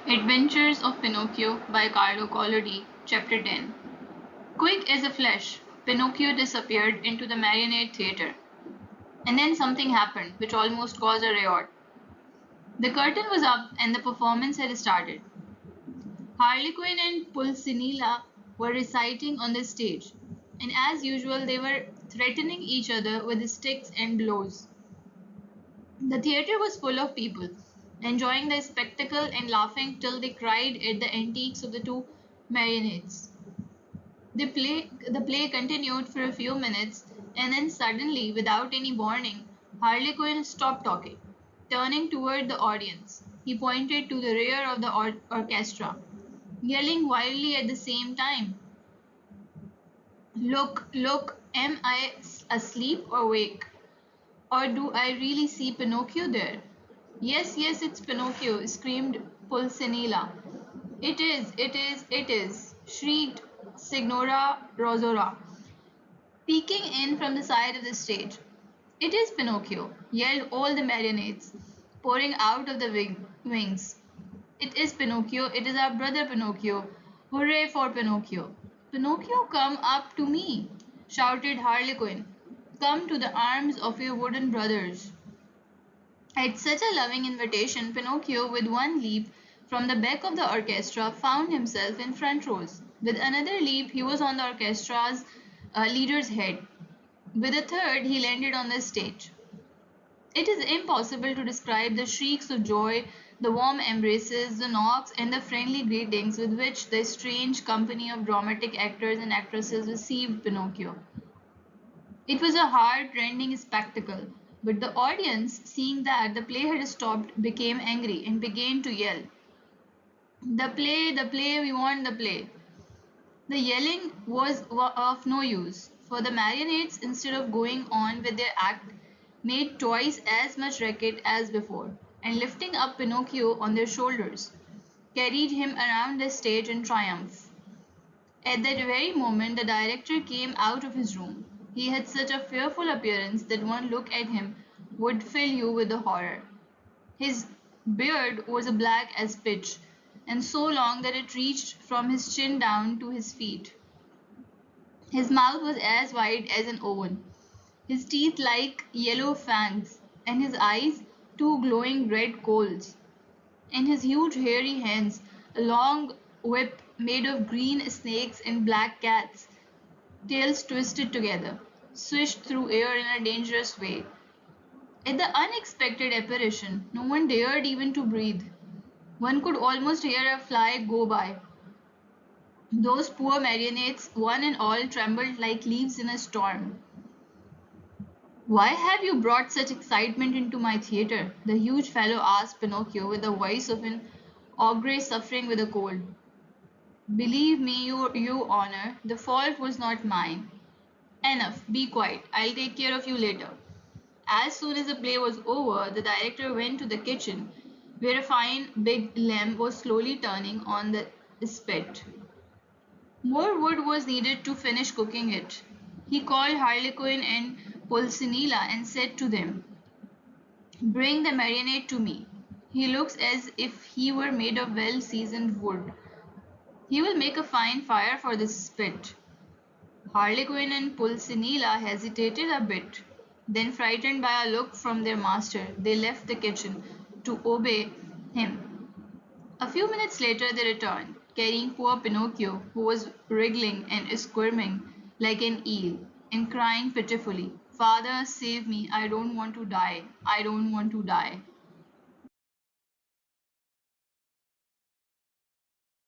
Adventures of Pinocchio by Carlo Collodi, Chapter 10. Quick as a flash, Pinocchio disappeared into the marionette theater. And then something happened which almost caused a riot. The curtain was up and the performance had started. Harlequin and Pulcinella were reciting on the stage, and as usual, they were threatening each other with sticks and blows. The theater was full of people, enjoying the spectacle and laughing till they cried at the antics of the two marionettes. The play continued for a few minutes, and then suddenly, without any warning, Harlequin stopped talking. Turning toward the audience, he pointed to the rear of the orchestra, yelling wildly at the same time, "Look, look, am I asleep or awake? Or do I really see Pinocchio there?" "Yes, yes, it's Pinocchio," screamed Pulcinella. "It is, it is, it is," shrieked Signora Rosaura, peeking in from the side of the stage. "It is Pinocchio," yelled all the marionettes, pouring out of the wings. "It is Pinocchio, it is our brother Pinocchio. Hooray for Pinocchio!" "Pinocchio, come up to me!" shouted Harlequin. "Come to the arms of your wooden brothers." At such a loving invitation, Pinocchio, with one leap from the back of the orchestra, found himself in front rows. With another leap, he was on the orchestra's leader's head. With a third, he landed on the stage. It is impossible to describe the shrieks of joy, the warm embraces, the knocks, and the friendly greetings with which the strange company of dramatic actors and actresses received Pinocchio. It was a heart-rending spectacle, but the audience, seeing that the play had stopped, became angry and began to yell, the play, we want the play." The yelling was of no use, for the marionettes, instead of going on with their act, made twice as much racket as before, and lifting up Pinocchio on their shoulders, carried him around the stage in triumph. At that very moment the director came out of his room. He had such a fearful appearance that one look at him would fill you with horror. His beard was black as pitch, and so long that it reached from his chin down to his feet. His mouth was as wide as an oven, his teeth like yellow fangs, and his eyes two glowing red coals. In his huge hairy hands a long whip made of green snakes and black cats' tails twisted together, swished through air in a dangerous way. At the unexpected apparition, no one dared even to breathe. One could almost hear a fly go by. Those poor marionettes, one and all, trembled like leaves in a storm. "Why have you brought such excitement into my theatre?" the huge fellow asked Pinocchio with the voice of an ogre suffering with a cold. "Believe me, your honor, the fault was not mine." "Enough, be quiet. I'll take care of you later." As soon as the play was over, the director went to the kitchen, where a fine big lamp was slowly turning on the spit. More wood was needed to finish cooking it. He called Harlequin and Pulcinella and said to them, "Bring the marionette to me. He looks as if he were made of well-seasoned wood. He will make a fine fire for this spit." Harlequin and Pulcinella hesitated a bit. Then, frightened by a look from their master, they left the kitchen to obey him. A few minutes later they returned, carrying poor Pinocchio, who was wriggling and squirming like an eel, and crying pitifully, "Father, save me! I don't want to die! I don't want to die!"